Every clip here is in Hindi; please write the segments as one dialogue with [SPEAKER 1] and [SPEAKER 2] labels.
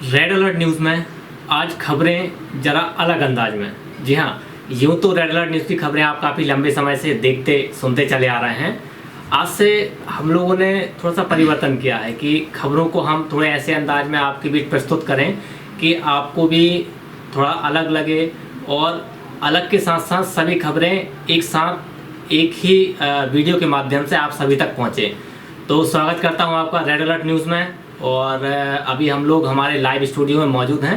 [SPEAKER 1] रेड अलर्ट न्यूज़ में आज खबरें ज़रा अलग अंदाज में। जी हाँ, यूँ तो रेड अलर्ट न्यूज़ की खबरें आप काफ़ी लंबे समय से देखते सुनते चले आ रहे हैं। आज से हम लोगों ने थोड़ा सा परिवर्तन किया है कि खबरों को हम थोड़े ऐसे अंदाज में आपके बीच प्रस्तुत करें कि आपको भी थोड़ा अलग लगे और अलग के साथ साथ सभी खबरें एक साथ एक ही वीडियो के माध्यम से आप सभी तक पहुँचें। तो स्वागत करता हूँ आपका रेड अलर्ट न्यूज़ में। और अभी हम लोग हमारे लाइव स्टूडियो में मौजूद हैं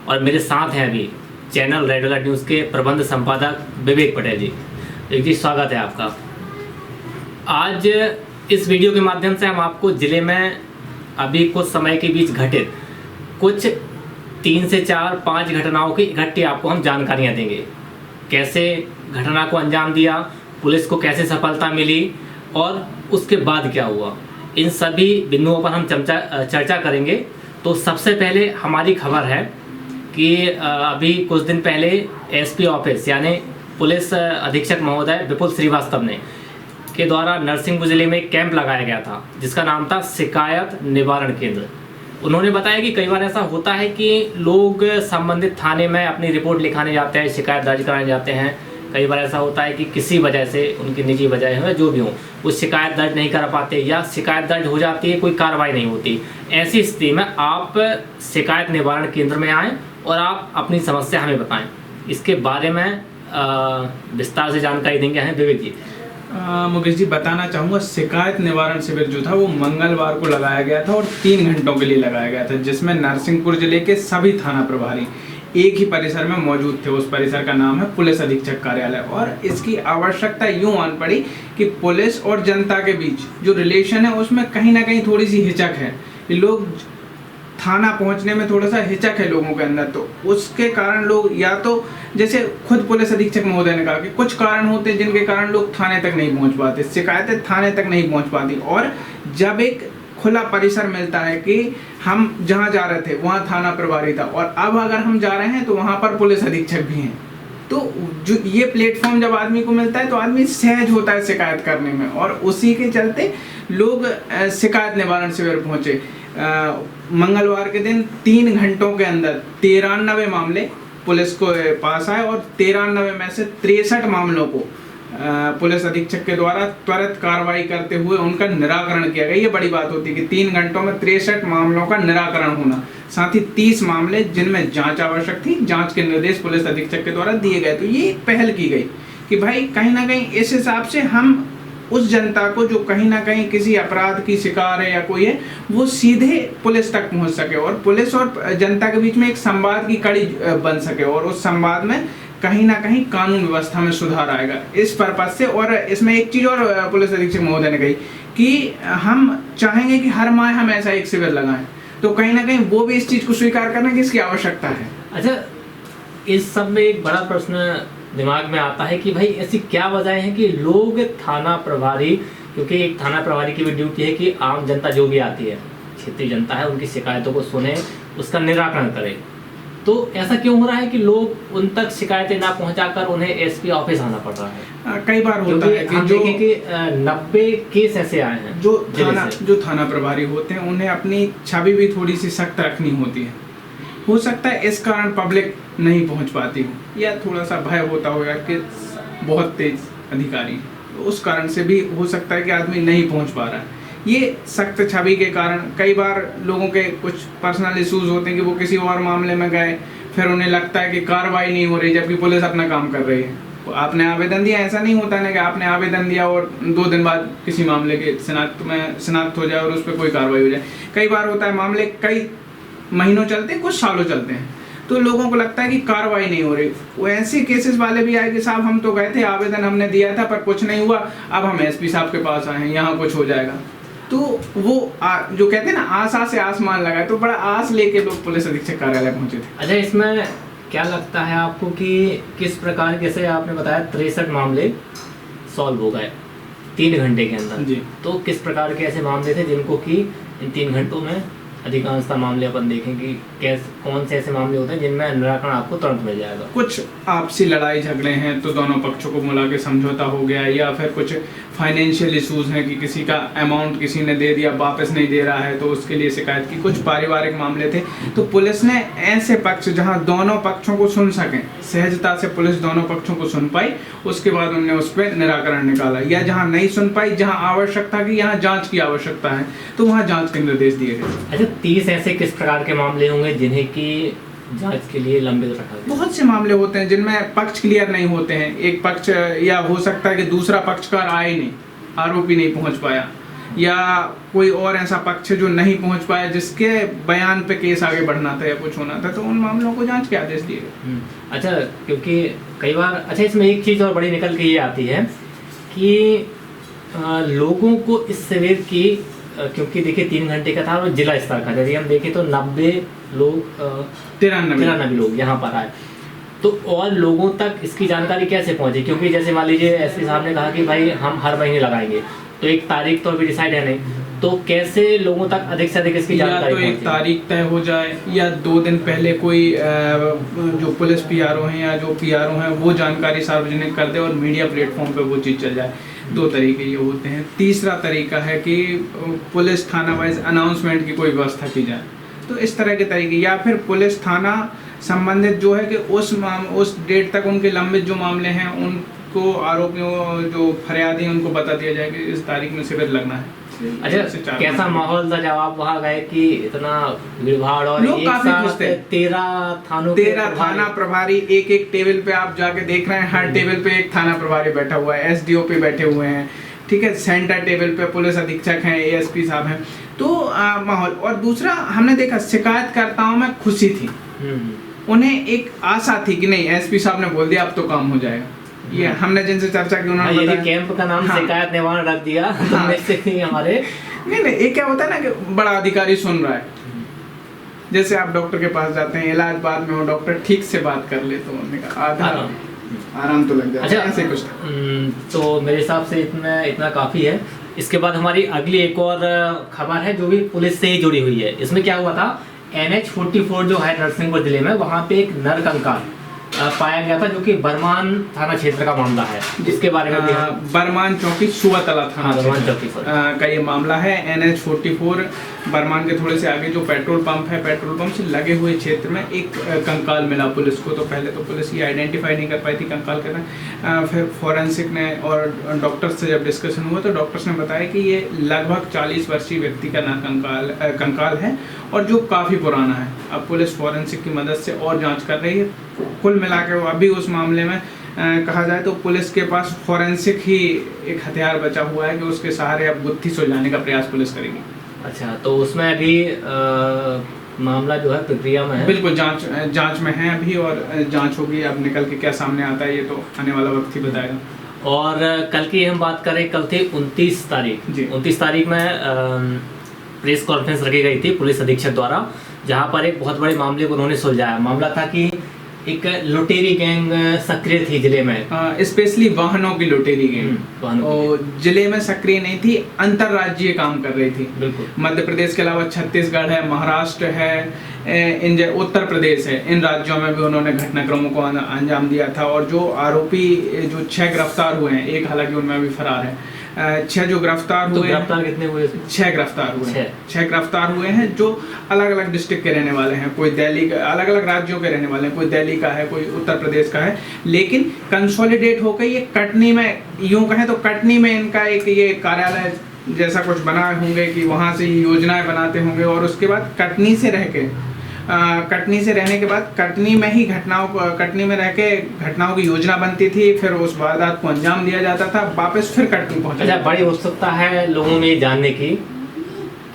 [SPEAKER 1] और मेरे साथ हैं अभी चैनल रेड अलर्ट न्यूज़ के प्रबंध संपादक विवेक पटेल जी। विवेक जी, स्वागत है आपका। आज इस वीडियो के माध्यम से हम आपको ज़िले में अभी कुछ समय के बीच घटित कुछ 3 से 4-5 घटनाओं की इकट्ठी आपको हम जानकारियाँ देंगे। कैसे घटना को अंजाम दिया, पुलिस को कैसे सफलता मिली और उसके बाद क्या हुआ, इन सभी बिंदुओं पर हम चर्चा करेंगे। तो सबसे पहले हमारी खबर है कि अभी कुछ दिन पहले एसपी ऑफिस यानी पुलिस अधीक्षक महोदय विपुल श्रीवास्तव ने के द्वारा नरसिंहपुर जिले में एक कैंप लगाया गया था जिसका नाम था शिकायत निवारण केंद्र। उन्होंने बताया कि कई बार ऐसा होता है कि लोग संबंधित थाने में अपनी रिपोर्ट लिखाने जाते हैं, शिकायत दर्ज कराने जाते हैं। कई बार ऐसा होता है कि किसी वजह से, उनकी निजी वजह है जो भी हो, वो शिकायत दर्ज नहीं कर पाते या शिकायत दर्ज हो जाती है, कोई कार्रवाई नहीं होती। ऐसी स्थिति में आप शिकायत निवारण केंद्र में आएँ और आप अपनी समस्या हमें बताएं। इसके बारे में विस्तार से जानकारी देंगे हमें विवेक जी।
[SPEAKER 2] मुकेश जी, बताना चाहूँगा, शिकायत निवारण शिविर जो था वो मंगलवार को लगाया गया था और 3 घंटों के लिए लगाया गया था, जिसमें नरसिंहपुर जिले के सभी थाना प्रभारी एक ही परिसर में मौजूद थे। उस परिसर का नाम है पुलिस अधीक्षक कार्यालय। और इसकी आवश्यकता यूँ आन पड़ी कि पुलिस और जनता के बीच जो रिलेशन है उसमें कहीं ना कहीं थोड़ी सी हिचक है। लोग थाना पहुंचने में थोड़ा सा हिचक है लोगों के अंदर, तो उसके कारण लोग, या तो जैसे खुद पुलिस अधीक्षक महोदय ने कहा कि कुछ कारण होते हैं जिनके कारण लोग थाने तक नहीं पहुंच पाते, शिकायतें थाने तक नहीं पहुंच पाती। और जब एक खुला परिसर मिलता है कि हम जहां जा रहे थे वहां थाना प्रभारी था और अब अगर हम जा रहे हैं तो वहां पर पुलिस अधीक्षक भी हैं, तो जो ये प्लेटफॉर्म जब आदमी को मिलता है तो आदमी सहज होता है शिकायत करने में। और उसी के चलते लोग शिकायत निवारण शिविर पहुंचे। मंगलवार के दिन 3 घंटों के अंदर 93 मामले पुलिस को पास आए और 93 में से 63 मामलों को पुलिस अधीक्षक के द्वारा त्वरित कार्रवाई करते हुए उनका निराकरण किया गया। ये बड़ी बात होती है कि 3 घंटों में 63 मामलों का निराकरण होना, साथ ही 30 मामले जिनमें जांच आवश्यक थी, जांच के निर्देश पुलिस अधीक्षक के द्वारा दिए गए। तो ये पहल की गई कि भाई कहीं ना कहीं इस हिसाब से हम उस जनता को जो कहीं ना कहीं किसी अपराध की शिकार है या कोई है, वो सीधे पुलिस तक पहुंच सके और पुलिस और जनता के बीच में एक संवाद की कड़ी बन सके और उस संवाद में कहीं ना कहीं कानून व्यवस्था में सुधार आएगा, इस पर्पज से। और इसमें एक चीज और पुलिस अधीक्षक महोदय ने कही कि हम चाहेंगे कि हर माह हम ऐसा एक शिविर लगाएं, तो कहीं ना कहीं वो भी इस चीज को स्वीकार करना कि इसकी आवश्यकता है।
[SPEAKER 1] अच्छा, इस सब में एक बड़ा प्रश्न दिमाग में आता है कि भाई ऐसी क्या वजह है कि लोग थाना प्रभारी, क्योंकि एक थाना प्रभारी की भी ड्यूटी है कि आम जनता जो भी आती है, क्षेत्रीय जनता है, उनकी शिकायतों को सुने, उसका निराकरण करे, तो ऐसा क्यों हो रहा है कि लोग उन तक शिकायतें ना पहुंचाकर उन्हें एसपी ऑफिस आना पड़ रहा है?
[SPEAKER 2] कई बार होता है कि
[SPEAKER 1] जो 90 केस ऐसे आए हैं
[SPEAKER 2] जो थाना प्रभारी होते हैं उन्हें अपनी छवि भी थोड़ी सी सख्त रखनी होती है। हो सकता है इस कारण पब्लिक नहीं पहुंच पाती हो या थोड़ा सा भय होता होगा कि बहुत तेज अधिकारी, तो उस कारण से भी हो सकता है कि आदमी नहीं पहुंच पा रहा है। ये सख्त छवि के कारण कई बार लोगों के कुछ पर्सनल इश्यूज होते हैं कि वो किसी और मामले में गए, फिर उन्हें लगता है कि कार्रवाई नहीं हो रही जबकि पुलिस अपना काम कर रही है। तो आपने आवेदन दिया, ऐसा नहीं होता ना कि आपने आवेदन दिया और 2 दिन बाद किसी मामले के शिनाख्त हो जाए और उस पर कोई कार्रवाई हो जाए। कई बार होता है मामले कई महीनों चलते हैं, कुछ सालों चलते हैं, तो लोगों को लगता है कि कार्रवाई नहीं हो रही। वो ऐसे केसेस वाले भी आए कि साहब हम तो गए थे, आवेदन हमने दिया था पर कुछ नहीं हुआ, अब हम एसपी साहब के पास आए हैं, यहाँ कुछ हो जाएगा। तो वो जो कहते हैं ना, आशा से आसमान लगाए, तो बड़ा आस लेके लोग पुलिस अधीक्षक कार्यालय पहुंचे थे।
[SPEAKER 1] अच्छा, इसमें क्या लगता है आपको कि किस प्रकार, जैसे आपने बताया 63 मामले सॉल्व हो गए 3 घंटे के अंदर जी, तो किस प्रकार के ऐसे मामले थे जिनको कि इन 3 घंटों में अधिकांशतः मामले अपन देखें कि कौन से ऐसे मामले होते हैं जिनमें निराकरण आपको तुरंत मिल जाएगा?
[SPEAKER 2] कुछ आपसी लड़ाई झगड़े हैं तो दोनों पक्षों को मिला के समझौता हो गया, या फिर कुछ फाइनेंशियल इश्यूज हैं कि किसी का अमाउंट किसी ने दे दिया वापस नहीं दे रहा है तो उसके लिए शिकायत की, कुछ पारिवारिक मामले थे। तो पुलिस ने ऐसे पक्ष जहां दोनों पक्षों को सुन सकें, सहजता से पुलिस दोनों पक्षों को सुन पाई, उसके बाद उन्होंने उस पर निराकरण निकाला। या जहां नहीं सुन पाई, जहां आवश्यकता की, यहाँ जांच की आवश्यकता है तो वहाँ जांच के निर्देश दिए गए।
[SPEAKER 1] अच्छा, 30 ऐसे किस प्रकार के मामले होंगे जिन्हें की जांच के लिए लंबित रखा गया?
[SPEAKER 2] बहुत से मामले होते हैं जिनमें पक्ष क्लियर नहीं होते हैं। एक पक्ष, या हो सकता है कि दूसरा पक्षकार आए नहीं, आरोपी नहीं पहुंच पाया, या कोई और ऐसा पक्ष जो नहीं पहुंच पाया जिसके बयान पे केस आगे बढ़ना था या कुछ होना था, तो उन मामलों को जांच के आदेश दिए गए।
[SPEAKER 1] अच्छा, क्योंकि कई बार, अच्छा इसमें एक चीज़ और बड़ी निकल के ये आती है कि लोगों को इस शिविर की, क्योंकि देखिए 3 घंटे का था और जिला स्तर का, यदि हम देखें तो 90 लोग 93 लोग यहाँ पर आए, तो और लोगों तक इसकी जानकारी कैसे पहुंची? क्योंकि जैसे मान लीजिए एसपी साहब ने कहा कि भाई हम हर महीने लगाएंगे, तो एक तारीख तो अभी डिसाइड है नहीं, तो कैसे लोगों तक अधिक से अधिक इसकी जानकारी
[SPEAKER 2] पहुंचे? या तो एक तारीख तय हो जाए, या 2 दिन पहले कोई जो पुलिस पीआरओ हैं या जो पीआरओ हैं वो जानकारी सार्वजनिक कर दे और मीडिया प्लेटफॉर्म पे वो चीज़ चल जाए। 2 तरीके ये होते हैं। तीसरा तरीका है कि पुलिस थाना वाइज अनाउंसमेंट की कोई व्यवस्था की जाए। तो इस तरह के तरीके, या फिर पुलिस थाना संबंधित जो है कि उस डेट तक उनके लंबित जो मामले हैं उनको, आरोपियों जो फरियादी हैं उनको बता दिया जाए कि इस तारीख में शिविर लगना है।
[SPEAKER 1] अच्छा, कैसा माहौल था जब आप वहाँ गए कि इतना भीड़-भाड़ और
[SPEAKER 2] लोग काफी खुश थे?
[SPEAKER 1] 13
[SPEAKER 2] थाना प्रभारी, एक टेबल पे आप जाके देख रहे हैं, हर टेबल पे एक थाना प्रभारी बैठा हुआ है, एसडीओ पे बैठे हुए हैं, ठीक है, सेंटर टेबल पे पुलिस अधीक्षक हैं, एएसपी साहब हैं, तो माहौल। और दूसरा हमने देखा शिकायतकर्ताओं में खुशी थी, उन्हें एक आशा थी कि नहीं एसपी साहब ने बोल दिया अब तो काम हो जाएगा। ये हमने जिनसे चर्चा की उन्होंने
[SPEAKER 1] बताया, ये कैंप का नाम शिकायत निवारण रख दिया, हमारे
[SPEAKER 2] नहीं, ये क्या होता है ना कि बड़ा अधिकारी सुन रहा है, जैसे आप डॉक्टर के पास जाते हैं, इलाज बाद में हो, डॉक्टर ठीक से बात कर ले तो उन्होंने कहा आराम तो लग जाता है।
[SPEAKER 1] अच्छा, ऐसे कुछ तो मेरे हिसाब से इतना काफी है। इसके बाद हमारी अगली एक और खबर है जो भी पुलिस से ही जुड़ी हुई है। इसमें क्या हुआ था, NH-44 जो है नरसिंहपुर जिले में, वहाँ पे एक नर कंकाल पाया गया था जो कि बरमान थाना क्षेत्र का मामला है, जिसके बारे में
[SPEAKER 2] बरमान चौकी सुवातला थाना
[SPEAKER 1] बरमान चौकी
[SPEAKER 2] का ये मामला है। NH-44 बरमान के थोड़े से आगे जो पेट्रोल पंप है, पेट्रोल पंप से लगे हुए क्षेत्र में एक कंकाल मिला पुलिस को। तो पहले तो पुलिस ये आइडेंटिफाई नहीं कर पाई थी कंकाल कहना, फिर फॉरेंसिक ने और डॉक्टर्स से जब डिस्कशन हुआ तो डॉक्टर्स ने बताया कि ये लगभग 40 वर्षीय व्यक्ति का कंकाल है और जो काफ़ी पुराना है। अब पुलिस फॉरेंसिक की मदद से और जाँच कर रही है। कुल मिला के अभी उस मामले में कहा जाए तो पुलिस के पास फॉरेंसिक ही एक हथियार बचा हुआ है कि उसके सहारे अब गुत्थी सुलझाने का प्रयास पुलिस करेगी।
[SPEAKER 1] अच्छा, तो उसमें अभी मामला जो है प्रक्रिया में है?
[SPEAKER 2] बिल्कुल, जांच में है अभी, और जांच होगी, अब निकल के क्या सामने आता है ये तो आने वाला वक्त ही बताएगा।
[SPEAKER 1] और कल की हम बात करें, कल थी 29 तारीख। 29 तारीख में प्रेस कॉन्फ्रेंस रखी गई थी पुलिस अधीक्षक द्वारा, जहां पर एक बहुत बड़े मामले को उन्होंने सुलझाया। मामला था कि एक लुटेरी गैंग सक्रिय थी जिले में,
[SPEAKER 2] स्पेशली वाहनों की लुटेरी गैंग, और जिले में सक्रिय नहीं थी, अंतरराज्यीय काम कर रही थी। मध्य प्रदेश के अलावा छत्तीसगढ़ है, महाराष्ट्र है, उत्तर प्रदेश है, इन राज्यों में भी उन्होंने घटनाक्रमों को अंजाम दिया था। और जो आरोपी जो 6 गिरफ्तार हुए हैं, एक हालांकि उनमें अभी फरार है, 6 जो गिरफ्तार हुए,
[SPEAKER 1] गिरफ्तार कितने हुए?
[SPEAKER 2] 6 गिरफ्तार हुए हैं जो अलग अलग डिस्ट्रिक्ट के रहने वाले हैं। कोई दिल्ली, अलग अलग राज्यों के रहने वाले हैं, कोई दिल्ली का है, कोई उत्तर प्रदेश का है, लेकिन कंसोलिडेट होकर ये कटनी में, यूं कहें तो कटनी में इनका एक ये कार्यालय जैसा कुछ बनाए होंगे कि वहाँ से योजनाएं बनाते होंगे, और उसके बाद कटनी से रहने के बाद कटनी में ही कटनी में रह के घटनाओं की योजना बनती थी, फिर उस वारदात को अंजाम दिया जाता था, वापस फिर कटनी पहुंचा।
[SPEAKER 1] अच्छा, बड़ी उत्सुकता है लोगों में जानने की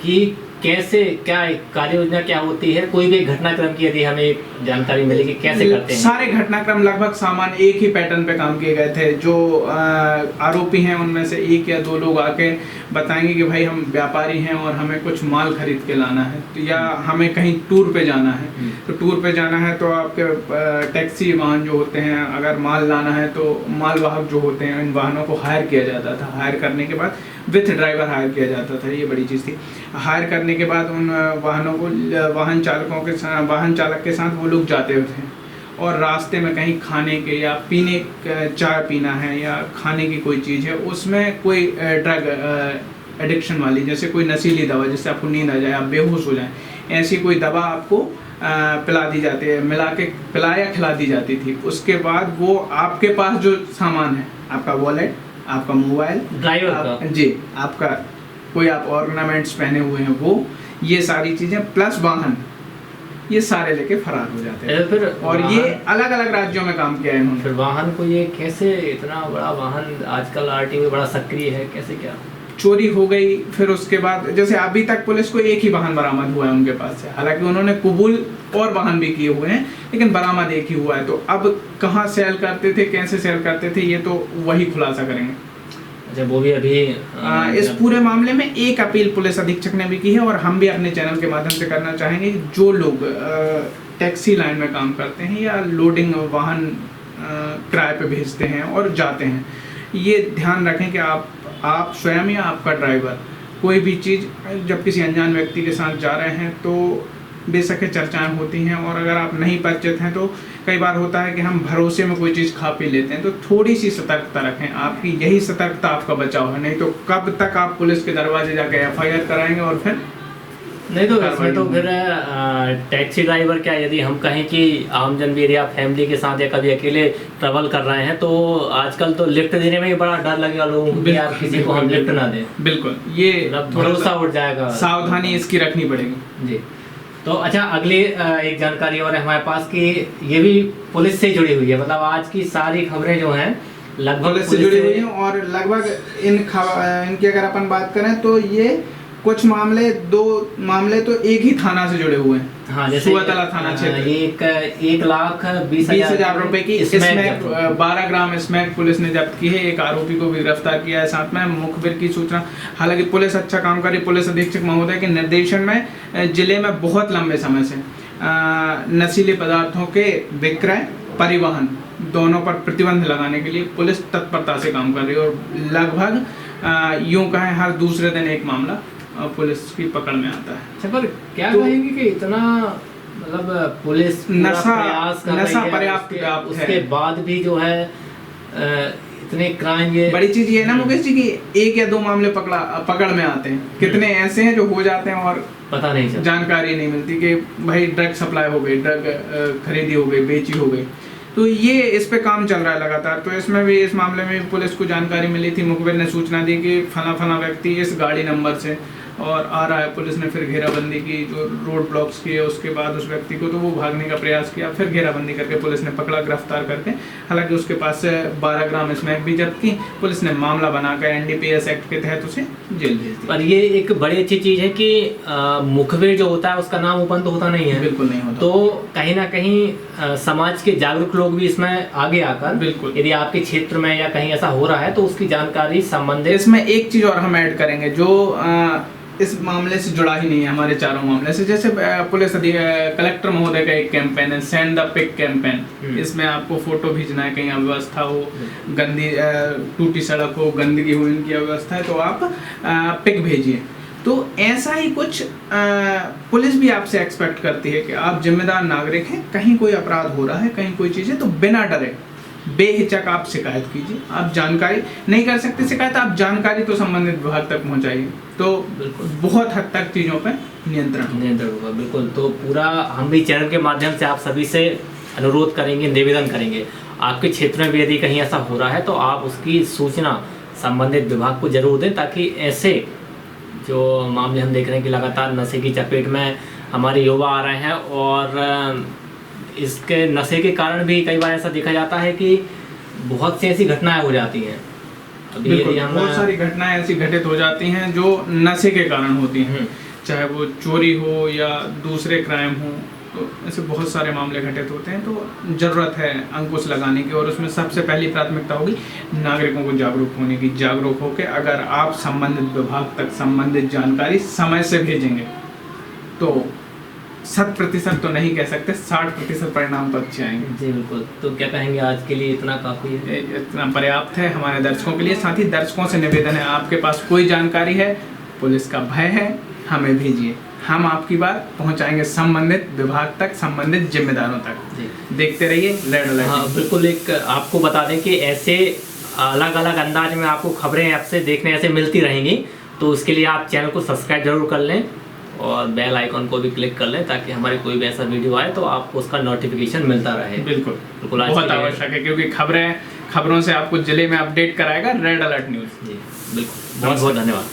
[SPEAKER 1] कि कैसे, क्या कार्य योजना क्या होती है, कोई भी घटनाक्रम की यदि हमें जानकारी मिलेगी कैसे करते हैं?
[SPEAKER 2] सारे घटनाक्रम लगभग सामान एक ही पैटर्न पे काम किए गए थे। जो आरोपी हैं उनमें से 1 या 2 लोग आके बताएंगे कि भाई हम व्यापारी हैं और हमें कुछ माल खरीद के लाना है, तो या हमें कहीं टूर पे जाना है, तो टूर पे जाना है तो आपके टैक्सी वाहन जो होते हैं, अगर माल लाना है तो माल वाहक जो होते हैं इन वाहनों को हायर किया जाता था। हायर करने के बाद विथ ड्राइवर हायर किया जाता था, ये बड़ी चीज़ थी। हायर करने के बाद उन वाहनों को वाहन चालक के साथ वो लोग जाते थे और रास्ते में कहीं खाने के या पीने चाय पीना है या खाने की कोई चीज़ है, उसमें कोई ड्रग एडिक्शन वाली, जैसे कोई नशीली दवा जिससे आपको नींद आ जाए, आप बेहोश हो जाए, ऐसी कोई दवा आपको पिला दी जाती है, पिला या खिला दी जाती थी। उसके बाद वो आपके पास जो सामान है, आपका वॉलेट, आपका मोबाइल,
[SPEAKER 1] ड्राइवर
[SPEAKER 2] जी, आपका कोई आप ऑर्नामेंट्स पहने हुए हैं वो, ये सारी चीज़ें प्लस वाहन, ये सारे लेके फरार हो जाते हैं।
[SPEAKER 1] फिर
[SPEAKER 2] और ये अलग अलग राज्यों में काम किया है इन्होंने।
[SPEAKER 1] फिर वाहन को ये कैसे, इतना बड़ा वाहन आजकल आरटीओ में बड़ा सक्रिय है, कैसे क्या
[SPEAKER 2] चोरी हो गई? फिर उसके बाद जैसे अभी तक पुलिस को एक ही वाहन बरामद हुआ है उनके पास से, हालांकि उन्होंने कबूल और वाहन भी किए हुए हैं, लेकिन बरामद एक ही हुआ है। तो अब कहाँ सेल करते थे, कैसे सेल करते थे, ये तो वही खुलासा करेंगे।
[SPEAKER 1] अच्छा, वो भी अभी
[SPEAKER 2] इस पूरे मामले में एक अपील पुलिस अधीक्षक ने भी की है और हम भी अपने चैनल के माध्यम से करना चाहेंगे। जो लोग टैक्सी लाइन में काम करते हैं या लोडिंग वाहन किराए पे भेजते हैं और जाते हैं, ये ध्यान रखें कि आप स्वयं या आपका ड्राइवर कोई भी चीज़ जब किसी अनजान व्यक्ति के साथ जा रहे हैं तो बेशक चर्चाएं होती हैं, और अगर आप नहीं परिचित हैं तो कई बार होता है कि हम भरोसे में कोई चीज़ खा पी लेते हैं, तो थोड़ी सी सतर्कता रखें। आपकी यही सतर्कता आपका बचाव है, नहीं तो कब तक आप पुलिस के दरवाजे जाके एफआईआर कराएंगे और फिर
[SPEAKER 1] नहीं तो इसमें तो फिर टैक्सी ड्राइवर क्या, यदि हम कहें कि आमजन भी या फैमिली के साथ या कभी अकेले ट्रैवल कर रहे हैं तो आजकल तो लिफ्ट देने में ही बड़ा डर लगेगा लोगों को कि यार किसी को हम लिफ्ट ना दें।
[SPEAKER 2] बिल्कुल, ये
[SPEAKER 1] भरोसा उठ जाएगा,
[SPEAKER 2] सावधानी इसकी रखनी पड़ेगी
[SPEAKER 1] जी। तो अच्छा, अगली एक जानकारी और है हमारे पास कि ये भी पुलिस से जुड़ी हुई है, मतलब आज की सारी खबरें जो हैं लगभग
[SPEAKER 2] पुलिस से जुड़ी हुई हैं, और लगभग इनकी अगर अपन बात करें तो ये कुछ मामले, 2 मामले तो एक ही थाना से जुड़े हुए हैं।
[SPEAKER 1] हाँ, जैसे
[SPEAKER 2] सुअतला थाना क्षेत्र,
[SPEAKER 1] 1,20,000
[SPEAKER 2] रुपए की स्मैक 12 ग्राम स्मैक पुलिस ने जब्त की है। एक आरोपी को भी गिरफ्तार किया है, साथ में मुखबिर की सूचना। हालांकि पुलिस अच्छा काम कर रही। पुलिस अधीक्षक महोदय के निर्देशन में जिले में बहुत लंबे समय से नशीले पदार्थों के विक्रय, परिवहन दोनों पर प्रतिबंध लगाने के लिए पुलिस तत्परता से काम कर रही है, और लगभग यूं कहें हर दूसरे दिन एक मामला पुलिस की पकड़ में आता है।
[SPEAKER 1] अच्छा, पर क्या कहेंगे कि इतना, मतलब पुलिस
[SPEAKER 2] नशा पर्याप्त है,
[SPEAKER 1] उसके बाद भी जो है इतने क्राइम, ये
[SPEAKER 2] बड़ी चीज ये है ना मुकेश जी कि 1 या 2 मामले पकड़ में आते हैं, कितने ऐसे हैं जो हो जाते हैं और
[SPEAKER 1] पता नहीं चलता,
[SPEAKER 2] जानकारी नहीं मिलती कि भाई ड्रग सप्लाई हो गई, ड्रग खरीदी हो गई, बेची हो गई। तो ये इस पे काम चल रहा है लगातार। तो इसमें भी, इस मामले में पुलिस को जानकारी मिली थी, मुखबिर ने सूचना दी कि फला व्यक्ति इस गाड़ी नंबर से और आ रहा है। पुलिस ने फिर घेराबंदी की, जो रोड ब्लॉक्स किए, उसके बाद उस व्यक्ति को, तो वो भागने का प्रयास किया, फिर घेराबंदी करके पुलिस ने पकड़ा, गिरफ्तार करके। हालांकि उसके पास से 12 ग्राम स्मैक भी जब्त की। पुलिस ने मामला बनाकर एनडीपीएस एक्ट के तहत उसे जेल भेज दिया।
[SPEAKER 1] पर ये एक बड़ी अच्छी चीज है कि मुखबिर जो होता है उसका नाम ओपन तो होता नहीं है,
[SPEAKER 2] बिल्कुल नहीं होता।
[SPEAKER 1] तो कहीं ना कहीं समाज के जागरूक लोग भी इसमें आगे आकर,
[SPEAKER 2] बिल्कुल,
[SPEAKER 1] यदि आपके क्षेत्र में या कहीं ऐसा हो रहा है तो उसकी जानकारी संबंधित।
[SPEAKER 2] इसमें एक चीज और हम ऐड करेंगे जो इस मामले से जुड़ा ही नहीं है, हमारे चारों मामले से। जैसे पुलिस कलेक्टर महोदय का एक कैंपेन है, सेंड द पिक कैंपेन। इसमें आपको फोटो भेजना है, कहीं अव्यवस्था हो, गंदी टूटी सड़क हो, गंदगी हो, इनकी अव्यवस्था है, तो आप पिक भेजिए। तो ऐसा ही कुछ पुलिस भी आपसे एक्सपेक्ट करती है कि आप जिम्मेदार नागरिक हैं, कहीं कोई अपराध हो रहा है, कहीं कोई चीज़ है, तो बिना डरे बेहिचक आप शिकायत कीजिए। आप जानकारी नहीं कर सकते शिकायत, आप जानकारी तो संबंधित विभाग तक पहुंचाइए, तो बहुत हद तक चीज़ों पर नियंत्रण
[SPEAKER 1] होगा। बिल्कुल, तो पूरा हम भी चैनल के माध्यम से आप सभी से अनुरोध करेंगे, निवेदन करेंगे, आपके क्षेत्र में भी यदि कहीं ऐसा हो रहा है तो आप उसकी सूचना संबंधित विभाग को जरूर दें, ताकि ऐसे जो मामले हम देख रहे हैं कि लगातार नशे की चपेट में हमारे युवा आ रहे हैं, और इसके नशे के कारण भी कई बार ऐसा देखा जाता है कि बहुत सी ऐसी घटनाएं हो जाती हैं।
[SPEAKER 2] बहुत सारी घटनाएं ऐसी घटित हो जाती हैं जो नशे के कारण होती हैं, चाहे वो चोरी हो या दूसरे क्राइम हो, तो ऐसे बहुत सारे मामले घटित होते हैं। तो ज़रूरत है अंकुश लगाने की, और उसमें सबसे पहली प्राथमिकता होगी नागरिकों को जागरूक होने की। जागरूक होकर अगर आप संबंधित विभाग तक संबंधित जानकारी समय से भेजेंगे तो 100% तो नहीं कह सकते, 60% परिणाम तो अच्छे आएंगे।
[SPEAKER 1] जी बिल्कुल। तो क्या कहेंगे, आज के लिए इतना काफ़ी है?
[SPEAKER 2] इतना पर्याप्त है हमारे दर्शकों के लिए। साथ ही दर्शकों से निवेदन है, आपके पास कोई जानकारी है, पुलिस का भय है, हमें भेजिए, हम आपकी बात पहुंचाएंगे संबंधित विभाग तक, संबंधित जिम्मेदारों तक।
[SPEAKER 1] जी
[SPEAKER 2] देखते रहिए रेड अलर्ट।
[SPEAKER 1] हाँ बिल्कुल। एक आपको बता दें कि ऐसे अलग अलग अंदाज में आपको खबरें आपसे देखने ऐसे मिलती रहेंगी, तो उसके लिए आप चैनल को सब्सक्राइब जरूर कर लें और बेल आइकन को भी क्लिक कर लें, ताकि हमारी कोई भी ऐसा वीडियो आए तो आपको उसका नोटिफिकेशन मिलता रहे।
[SPEAKER 2] बिल्कुल
[SPEAKER 1] बिल्कुल, आज
[SPEAKER 2] बहुत
[SPEAKER 1] के लिए-
[SPEAKER 2] आवश्यक है, क्योंकि खबरों से आपको जिले में अपडेट कराएगा रेड अलर्ट न्यूज़।
[SPEAKER 1] जी बिल्कुल। बहुत बहुत धन्यवाद।